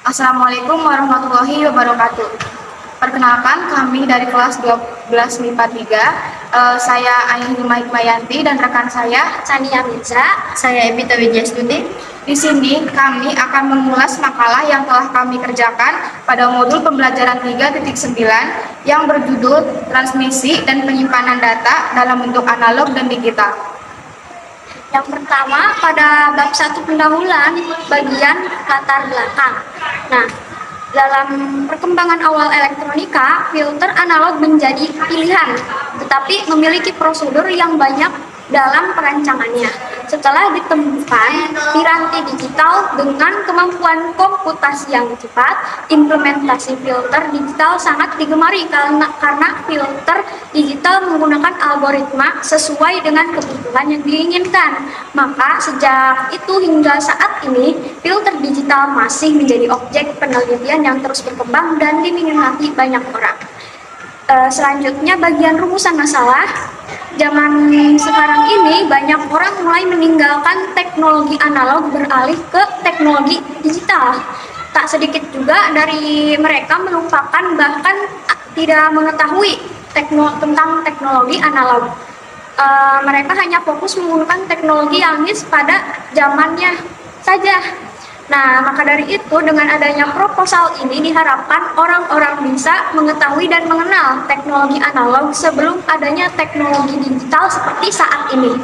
Assalamualaikum warahmatullahi wabarakatuh. Perkenalkan, kami dari kelas 12 MIPA 3. Saya Ayu Hikmayanti dan rekan saya Sania Mirza. Saya Evita Wijastuti. Di sini kami akan mengulas makalah yang telah kami kerjakan pada modul pembelajaran 3.9 yang berjudul Transmisi dan Penyimpanan Data dalam bentuk analog dan digital. Yang pertama pada bab 1 pendahuluan bagian latar belakang. Nah, dalam perkembangan awal elektronika, filter analog menjadi pilihan, tetapi memiliki prosedur yang banyak dalam perancangannya. Setelah ditemukan piranti digital dengan kemampuan komputasi yang cepat, implementasi filter digital sangat digemari karena filter digital menggunakan algoritma sesuai dengan kebutuhan yang diinginkan. Maka sejak itu hingga saat ini, filter digital masih menjadi objek penelitian yang terus berkembang dan diminati banyak orang. Selanjutnya bagian rumusan masalah. Zaman sekarang ini banyak orang mulai meninggalkan teknologi analog beralih ke teknologi digital. Tak sedikit juga dari mereka melupakan bahkan tidak mengetahui tentang teknologi analog. Mereka hanya fokus menggunakan teknologi yang hits pada zamannya saja. Nah, maka dari itu dengan adanya proposal ini diharapkan orang-orang bisa mengetahui dan mengenal teknologi analog sebelum adanya teknologi digital seperti saat ini.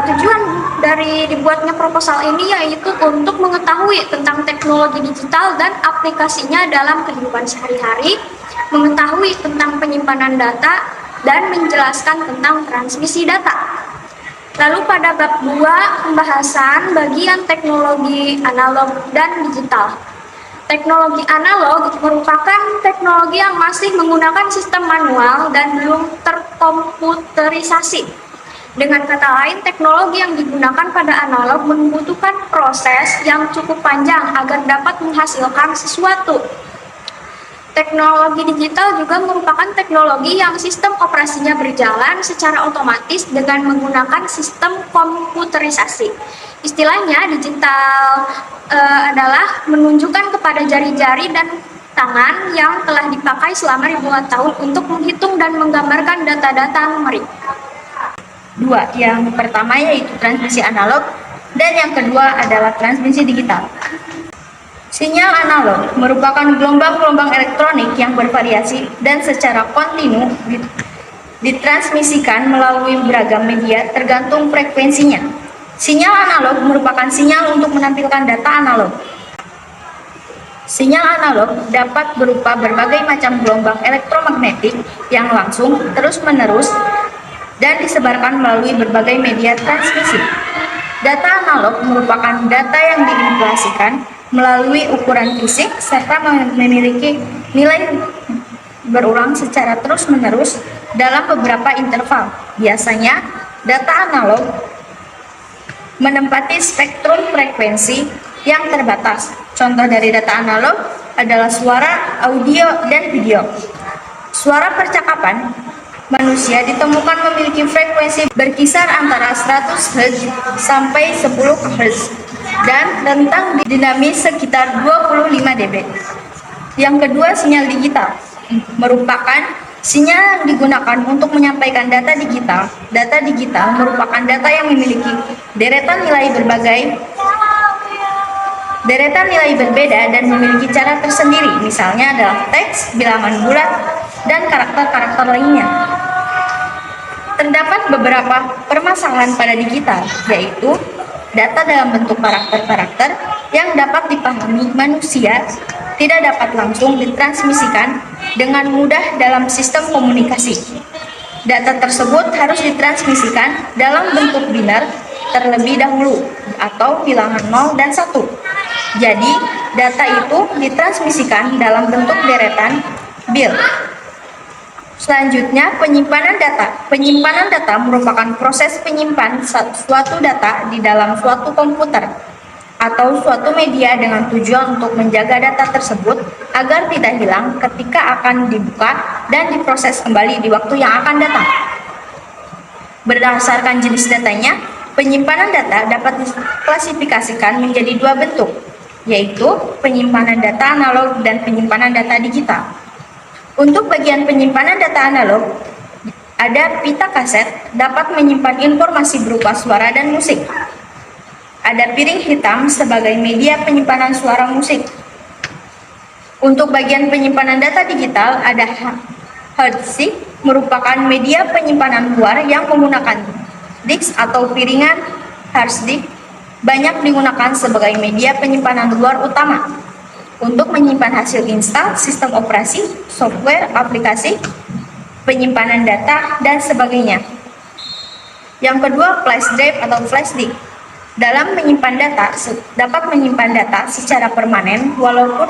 Tujuan dari dibuatnya proposal ini yaitu untuk mengetahui tentang teknologi digital dan aplikasinya dalam kehidupan sehari-hari, mengetahui tentang penyimpanan data, dan menjelaskan tentang transmisi data. Lalu pada bab 2, pembahasan bagian teknologi analog dan digital. Teknologi analog merupakan teknologi yang masih menggunakan sistem manual dan belum terkomputerisasi. Dengan kata lain, teknologi yang digunakan pada analog membutuhkan proses yang cukup panjang agar dapat menghasilkan sesuatu. Teknologi digital juga merupakan teknologi yang sistem operasinya berjalan secara otomatis dengan menggunakan sistem komputerisasi. Istilahnya, digital adalah menunjukkan kepada jari-jari dan tangan yang telah dipakai selama ribuan tahun untuk menghitung dan menggambarkan data-data numerik. Dua, yang pertama yaitu transmisi analog dan yang kedua adalah transmisi digital. Sinyal analog merupakan gelombang-gelombang elektronik yang bervariasi dan secara kontinu ditransmisikan melalui beragam media tergantung frekuensinya. Sinyal analog merupakan sinyal untuk menampilkan data analog. Sinyal analog dapat berupa berbagai macam gelombang elektromagnetik yang langsung, terus-menerus, dan disebarkan melalui berbagai media transmisi. Data analog merupakan data yang diinflasikan melalui ukuran fisik serta memiliki nilai berulang secara terus-menerus dalam beberapa interval. Biasanya, data analog menempati spektrum frekuensi yang terbatas. Contoh dari data analog adalah suara, audio, dan video. Suara percakapan manusia ditemukan memiliki frekuensi berkisar antara 100 Hz sampai 10 Hz dan rentang dinamis sekitar 25 dB. Yang kedua, sinyal digital merupakan sinyal yang digunakan untuk menyampaikan data digital. Data digital merupakan data yang memiliki deretan nilai berbeda dan memiliki cara tersendiri, misalnya adalah teks, bilangan bulat, dan karakter-karakter lainnya. Terdapat beberapa permasalahan pada digital, yaitu data dalam bentuk karakter-karakter yang dapat dipahami manusia tidak dapat langsung ditransmisikan dengan mudah dalam sistem komunikasi. Data tersebut harus ditransmisikan dalam bentuk binar terlebih dahulu atau bilangan 0 dan 1. Jadi, data itu ditransmisikan dalam bentuk deretan bit. Selanjutnya, penyimpanan data. Penyimpanan data merupakan proses penyimpan suatu data di dalam suatu komputer atau suatu media dengan tujuan untuk menjaga data tersebut agar tidak hilang ketika akan dibuka dan diproses kembali di waktu yang akan datang. Berdasarkan jenis datanya, penyimpanan data dapat diklasifikasikan menjadi dua bentuk, yaitu penyimpanan data analog dan penyimpanan data digital. Untuk bagian penyimpanan data analog, ada pita kaset dapat menyimpan informasi berupa suara dan musik. Ada piring hitam sebagai media penyimpanan suara musik. Untuk bagian penyimpanan data digital, ada hard disk merupakan media penyimpanan luar yang menggunakan disk atau piringan. Hard disk banyak digunakan sebagai media penyimpanan luar utama untuk menyimpan hasil install, sistem operasi, software, aplikasi, penyimpanan data, dan sebagainya. Yang kedua, flash drive atau flash disk. Dalam menyimpan data, dapat menyimpan data secara permanen walaupun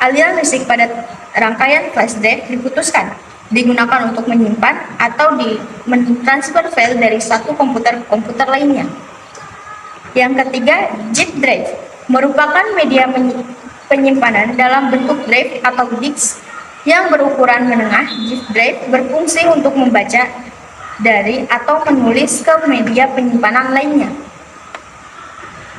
aliran listrik pada rangkaian flash drive diputuskan, digunakan untuk menyimpan atau mentransfer file dari satu komputer ke komputer lainnya. Yang ketiga, zip drive merupakan media penyimpanan dalam bentuk drive atau disk yang berukuran menengah. Zip drive berfungsi untuk membaca dari atau menulis ke media penyimpanan lainnya.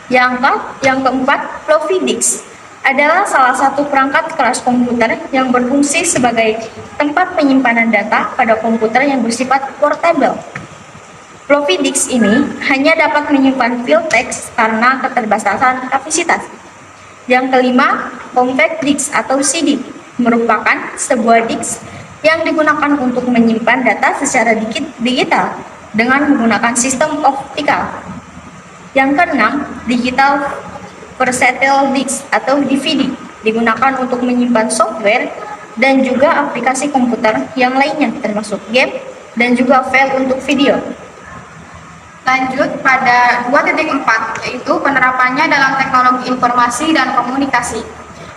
Yang keempat, floppy disk adalah salah satu perangkat keras komputer yang berfungsi sebagai tempat penyimpanan data pada komputer yang bersifat portable. Floppy disk ini hanya dapat menyimpan file teks karena keterbatasan kapasitas. Yang kelima, compact disk atau CD merupakan sebuah disk yang digunakan untuk menyimpan data secara digital dengan menggunakan sistem optikal. Yang keenam, digital versatile disk atau DVD digunakan untuk menyimpan software dan juga aplikasi komputer yang lainnya termasuk game dan juga file untuk video. Lanjut pada 2.4, yaitu penerapannya dalam teknologi informasi dan komunikasi.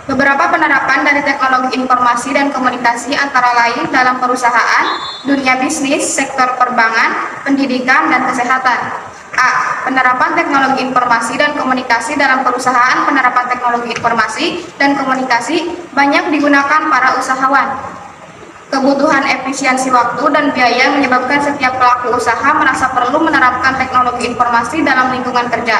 Beberapa penerapan dari teknologi informasi dan komunikasi antara lain dalam perusahaan, dunia bisnis, sektor perbankan, pendidikan, dan kesehatan. A. Penerapan teknologi informasi dan komunikasi dalam perusahaan. Penerapan teknologi informasi dan komunikasi banyak digunakan para usahawan. Kebutuhan efisiensi waktu dan biaya menyebabkan setiap pelaku usaha merasa perlu menerapkan teknologi informasi dalam lingkungan kerja.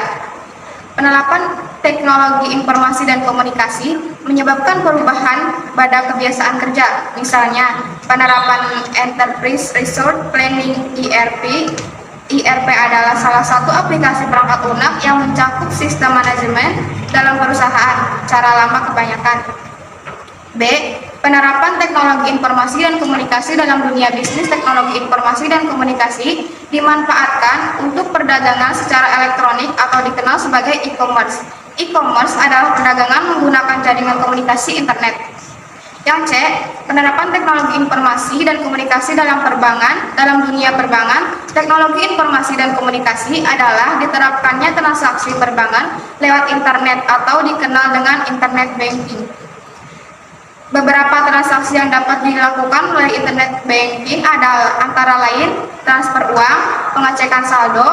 Penerapan teknologi informasi dan komunikasi menyebabkan perubahan pada kebiasaan kerja. Misalnya, penerapan Enterprise Resource Planning (ERP). ERP adalah salah satu aplikasi perangkat lunak yang mencakup sistem manajemen dalam perusahaan. Cara lama kebanyakan. B. Penerapan teknologi informasi dan komunikasi dalam dunia bisnis. Teknologi informasi dan komunikasi dimanfaatkan untuk perdagangan secara elektronik atau dikenal sebagai e-commerce. E-commerce adalah perdagangan menggunakan jaringan komunikasi internet. Yang C. Penerapan teknologi informasi dan komunikasi dalam perbankan. Dalam dunia perbankan, teknologi informasi dan komunikasi adalah diterapkannya transaksi perbankan lewat internet atau dikenal dengan internet banking. Beberapa transaksi yang dapat dilakukan melalui internet banking adalah antara lain transfer uang, pengecekan saldo,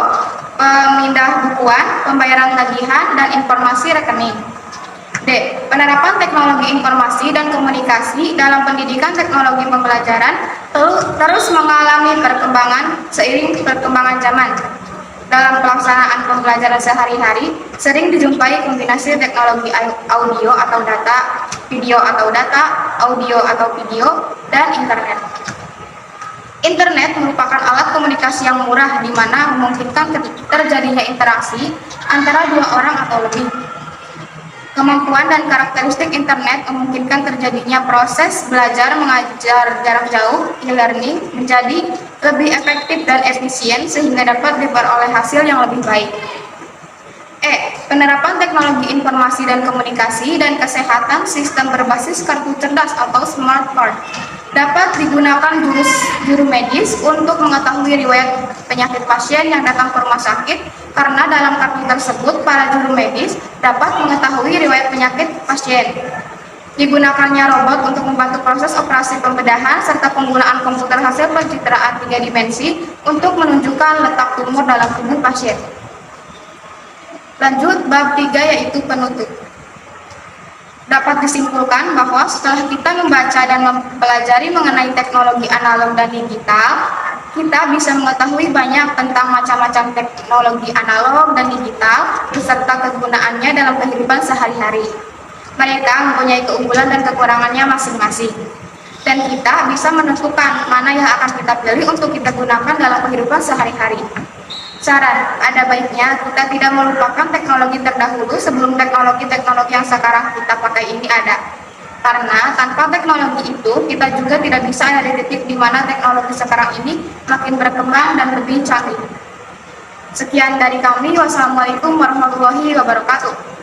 pemindah bukuan, pembayaran tagihan, dan informasi rekening. D. Penerapan teknologi informasi dan komunikasi dalam pendidikan. Teknologi pembelajaran terus mengalami perkembangan seiring perkembangan zaman. Dalam pelaksanaan pembelajaran sehari-hari, sering dijumpai kombinasi teknologi audio atau data, video atau data, audio atau video, dan internet. Internet merupakan alat komunikasi yang murah di mana memungkinkan terjadinya interaksi antara dua orang atau lebih. Kemampuan dan karakteristik internet memungkinkan terjadinya proses belajar mengajar jarak jauh (e-learning) menjadi lebih efektif dan efisien sehingga dapat diperoleh hasil yang lebih baik. E. Penerapan teknologi informasi dan komunikasi dan kesehatan. Sistem berbasis kartu cerdas atau smartphone dapat digunakan juru medis untuk mengetahui riwayat penyakit pasien yang datang ke rumah sakit, karena dalam kartu tersebut para juru medis dapat mengetahui riwayat penyakit pasien. Digunakannya robot untuk membantu proses operasi pembedahan serta penggunaan komputer hasil pencitraan 3 dimensi untuk menunjukkan letak tumor dalam tubuh pasien. Lanjut bab 3, yaitu penutup. Dapat disimpulkan bahwa setelah kita membaca dan mempelajari mengenai teknologi analog dan digital, kita bisa mengetahui banyak tentang macam-macam teknologi analog dan digital beserta kegunaannya dalam kehidupan sehari-hari. Mereka mempunyai keunggulan dan kekurangannya masing-masing. Dan kita bisa menentukan mana yang akan kita pilih untuk kita gunakan dalam kehidupan sehari-hari. Saran, ada baiknya kita tidak melupakan teknologi terdahulu sebelum teknologi-teknologi yang sekarang kita pakai ini ada. Karena tanpa teknologi itu, kita juga tidak bisa ada di titik di mana teknologi sekarang ini makin berkembang dan lebih canggih. Sekian dari kami. Wassalamualaikum warahmatullahi wabarakatuh.